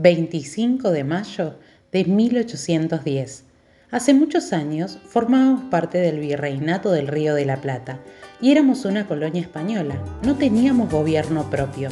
25 de mayo de 1810. Hace muchos años formábamos parte del Virreinato del Río de la Plata y éramos una colonia española, no teníamos gobierno propio.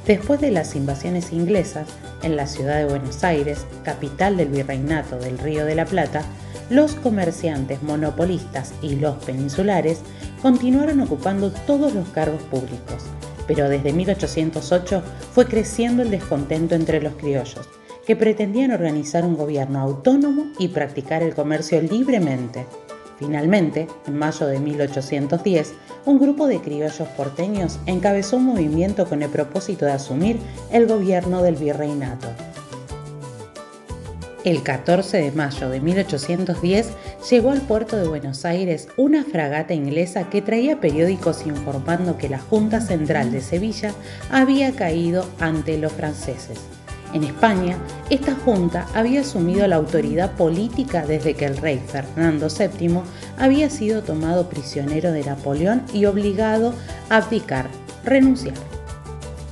Después de las invasiones inglesas, en la ciudad de Buenos Aires, capital del Virreinato del Río de la Plata, los comerciantes monopolistas y los peninsulares continuaron ocupando todos los cargos públicos, pero desde 1808 fue creciendo el descontento entre los criollos, que pretendían organizar un gobierno autónomo y practicar el comercio libremente. Finalmente, en mayo de 1810, un grupo de criollos porteños encabezó un movimiento con el propósito de asumir el gobierno del virreinato. El 14 de mayo de 1810 llegó al puerto de Buenos Aires una fragata inglesa que traía periódicos informando que la Junta Central de Sevilla había caído ante los franceses. En España, esta junta había asumido la autoridad política desde que el rey Fernando VII había sido tomado prisionero de Napoleón y obligado a abdicar, renunciar.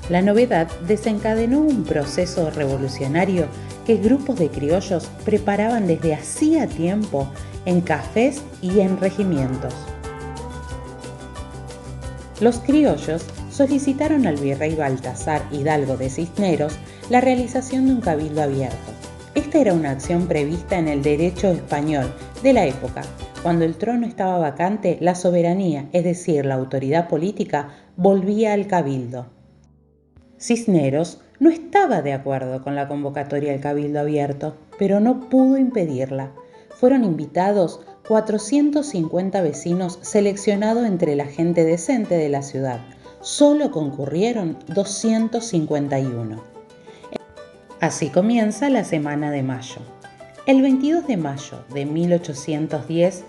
La novedad desencadenó un proceso revolucionario que grupos de criollos preparaban desde hacía tiempo en cafés y en regimientos. Los criollos solicitaron al virrey Baltasar Hidalgo de Cisneros la realización de un cabildo abierto. Esta era una acción prevista en el derecho español de la época. Cuando el trono estaba vacante, la soberanía, es decir, la autoridad política, volvía al cabildo. Cisneros no estaba de acuerdo con la convocatoria del cabildo abierto, pero no pudo impedirla. Fueron invitados 450 vecinos seleccionados entre la gente decente de la ciudad. Solo concurrieron 251. Así comienza la semana de mayo. El 22 de mayo de 1810,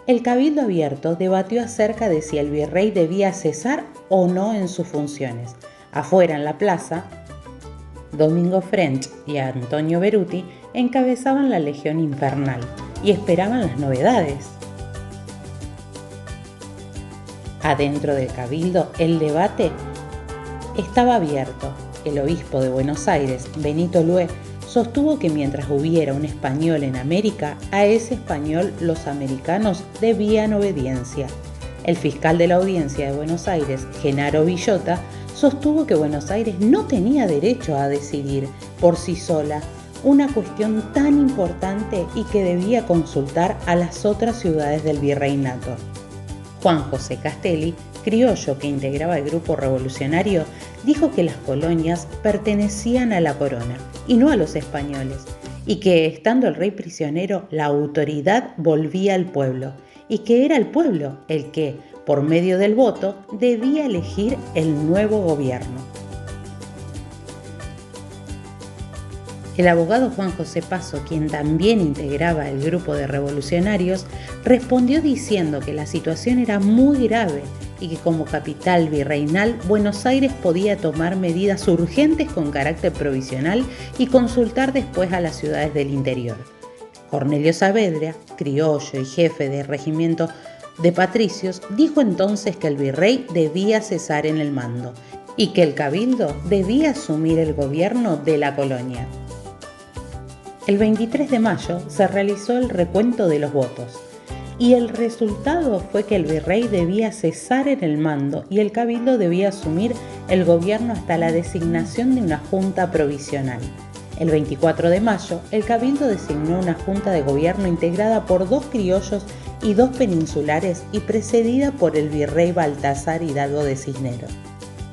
el Cabildo Abierto debatió acerca de si el virrey debía cesar o no en sus funciones. Afuera en la plaza, Domingo French y Antonio Beruti encabezaban la Legión Infernal y esperaban las novedades. Adentro del Cabildo, el debate estaba abierto. El obispo de Buenos Aires, Benito Lué, sostuvo que mientras hubiera un español en América, a ese español los americanos debían obediencia. El fiscal de la Audiencia de Buenos Aires, Genaro Villota, sostuvo que Buenos Aires no tenía derecho a decidir por sí sola una cuestión tan importante y que debía consultar a las otras ciudades del virreinato. Juan José Castelli, criollo que integraba el grupo revolucionario, dijo que las colonias pertenecían a la corona y no a los españoles, y que, estando el rey prisionero, la autoridad volvía al pueblo, y que era el pueblo el que, por medio del voto, debía elegir el nuevo gobierno. El abogado Juan José Paso, quien también integraba el grupo de revolucionarios, respondió diciendo que la situación era muy grave y que como capital virreinal, Buenos Aires podía tomar medidas urgentes con carácter provisional y consultar después a las ciudades del interior. Cornelio Saavedra, criollo y jefe del regimiento de patricios, dijo entonces que el virrey debía cesar en el mando y que el cabildo debía asumir el gobierno de la colonia. El 23 de mayo se realizó el recuento de los votos y el resultado fue que el virrey debía cesar en el mando y el cabildo debía asumir el gobierno hasta la designación de una junta provisional. El 24 de mayo, el cabildo designó una junta de gobierno integrada por 2 criollos y 2 peninsulares y precedida por el virrey Baltasar Hidalgo de Cisneros.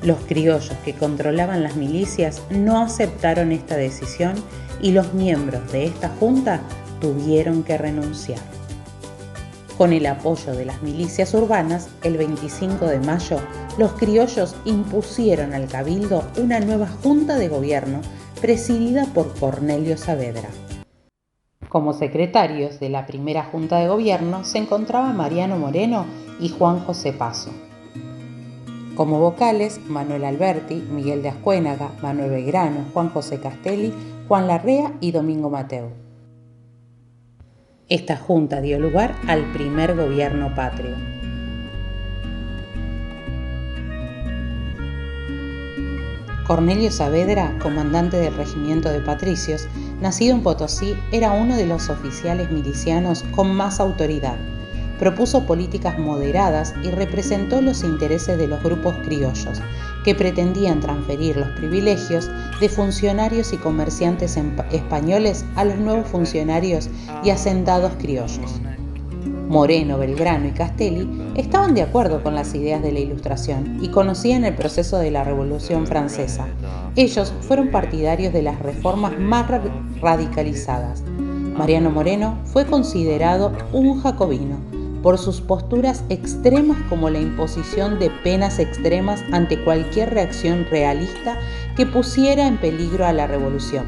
Los criollos que controlaban las milicias no aceptaron esta decisión y los miembros de esta junta tuvieron que renunciar. Con el apoyo de las milicias urbanas, el 25 de mayo, los criollos impusieron al cabildo una nueva junta de gobierno presidida por Cornelio Saavedra. Como secretarios de la primera junta de gobierno se encontraban Mariano Moreno y Juan José Paso. Como vocales, Manuel Alberti, Miguel de Ascuénaga, Manuel Belgrano, Juan José Castelli, Juan Larrea y Domingo Mateu. Esta junta dio lugar al primer gobierno patrio. Cornelio Saavedra, comandante del regimiento de patricios, nacido en Potosí, era uno de los oficiales milicianos con más autoridad. Propuso políticas moderadas y representó los intereses de los grupos criollos, que pretendían transferir los privilegios de funcionarios y comerciantes españoles a los nuevos funcionarios y hacendados criollos. Moreno, Belgrano y Castelli estaban de acuerdo con las ideas de la Ilustración y conocían el proceso de la Revolución Francesa. Ellos fueron partidarios de las reformas más radicalizadas. Mariano Moreno fue considerado un jacobino por sus posturas extremas, como la imposición de penas extremas ante cualquier reacción realista que pusiera en peligro a la revolución.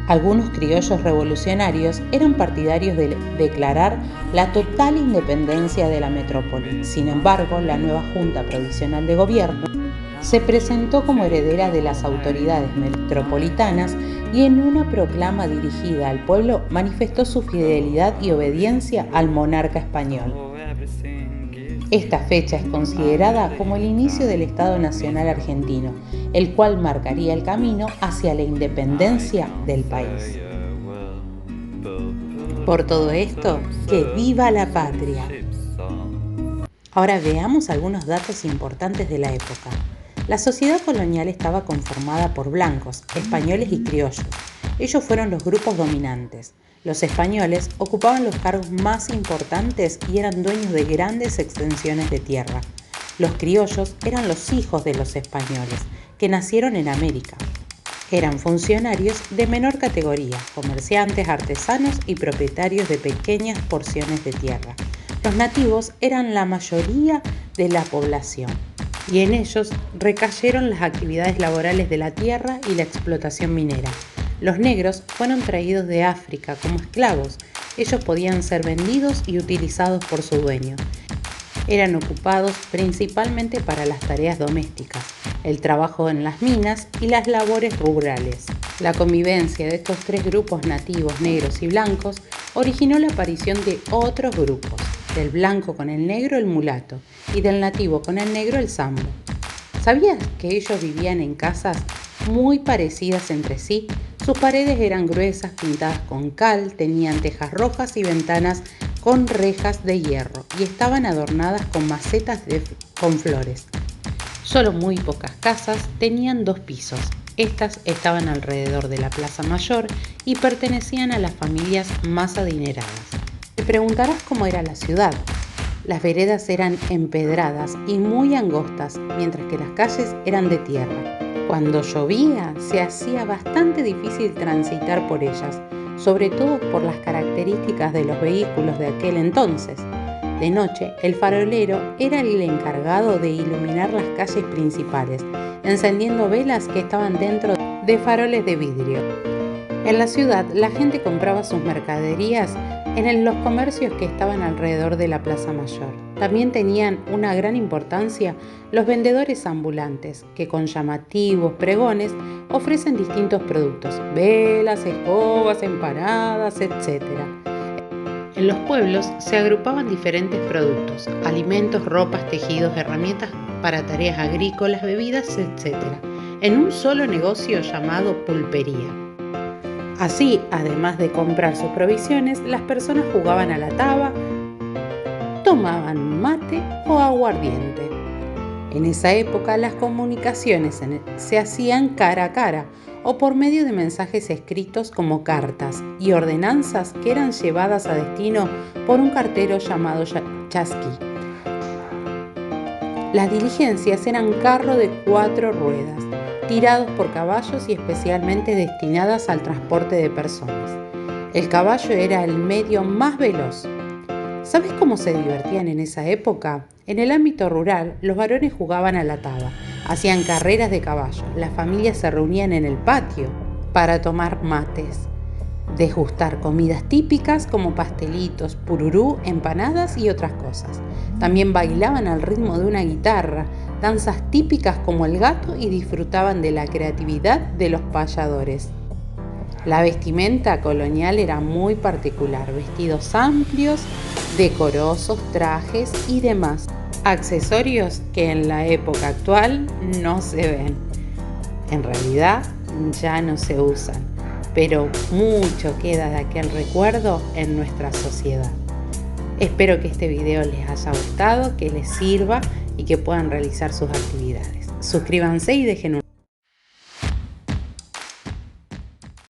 Algunos criollos revolucionarios eran partidarios de declarar la total independencia de la metrópoli. Sin embargo, la nueva Junta Provisional de Gobierno se presentó como heredera de las autoridades metropolitanas y en una proclama dirigida al pueblo manifestó su fidelidad y obediencia al monarca español. Esta fecha es considerada como el inicio del Estado Nacional argentino, el cual marcaría el camino hacia la independencia del país. Por todo esto, ¡que viva la patria! Ahora veamos algunos datos importantes de la época. La sociedad colonial estaba conformada por blancos, españoles y criollos. Ellos fueron los grupos dominantes. Los españoles ocupaban los cargos más importantes y eran dueños de grandes extensiones de tierra. Los criollos eran los hijos de los españoles, que nacieron en América. Eran funcionarios de menor categoría, comerciantes, artesanos y propietarios de pequeñas porciones de tierra. Los nativos eran la mayoría de la población, y en ellos recayeron las actividades laborales de la tierra y la explotación minera. Los negros fueron traídos de África como esclavos. Ellos podían ser vendidos y utilizados por su dueño. Eran ocupados principalmente para las tareas domésticas, el trabajo en las minas y las labores rurales. La convivencia de estos tres grupos nativos, negros y blancos, originó la aparición de otros grupos, del blanco con el negro el mulato y del nativo con el negro el sambo. ¿Sabías que ellos vivían en casas muy parecidas entre sí? Sus paredes eran gruesas, pintadas con cal, tenían tejas rojas y ventanas con rejas de hierro y estaban adornadas con macetas con flores. Solo muy pocas casas tenían 2 pisos. Estas estaban alrededor de la Plaza Mayor y pertenecían a las familias más adineradas. Te preguntarás cómo era la ciudad. Las veredas eran empedradas y muy angostas, mientras que las calles eran de tierra. Cuando llovía, se hacía bastante difícil transitar por ellas, sobre todo por las características de los vehículos de aquel entonces. De noche, el farolero era el encargado de iluminar las calles principales, encendiendo velas que estaban dentro de faroles de vidrio. En la ciudad, la gente compraba sus mercaderías en los comercios que estaban alrededor de la Plaza Mayor. También tenían una gran importancia los vendedores ambulantes, que con llamativos pregones ofrecen distintos productos: velas, escobas, empanadas, etc. En los pueblos se agrupaban diferentes productos: alimentos, ropas, tejidos, herramientas para tareas agrícolas, bebidas, etc., en un solo negocio llamado pulpería. Así, además de comprar sus provisiones, las personas jugaban a la taba, tomaban mate o aguardiente. En esa época las comunicaciones se hacían cara a cara o por medio de mensajes escritos como cartas y ordenanzas que eran llevadas a destino por un cartero llamado chasqui. Las diligencias eran carros de 4 ruedas, tirados por caballos y especialmente destinadas al transporte de personas. El caballo era el medio más veloz. ¿Sabes cómo se divertían en esa época? En el ámbito rural, los varones jugaban a la taba, hacían carreras de caballo, las familias se reunían en el patio para tomar mates, degustar comidas típicas como pastelitos, pururú, empanadas y otras cosas. También bailaban al ritmo de una guitarra, danzas típicas como el gato, y disfrutaban de la creatividad de los payadores. La vestimenta colonial era muy particular: vestidos amplios, decorosos, trajes y demás accesorios que en la época actual no se ven. En realidad ya no se usan, pero mucho queda de aquel recuerdo en nuestra sociedad. Espero que este video les haya gustado, que les sirva y que puedan realizar sus actividades. Suscríbanse y dejen un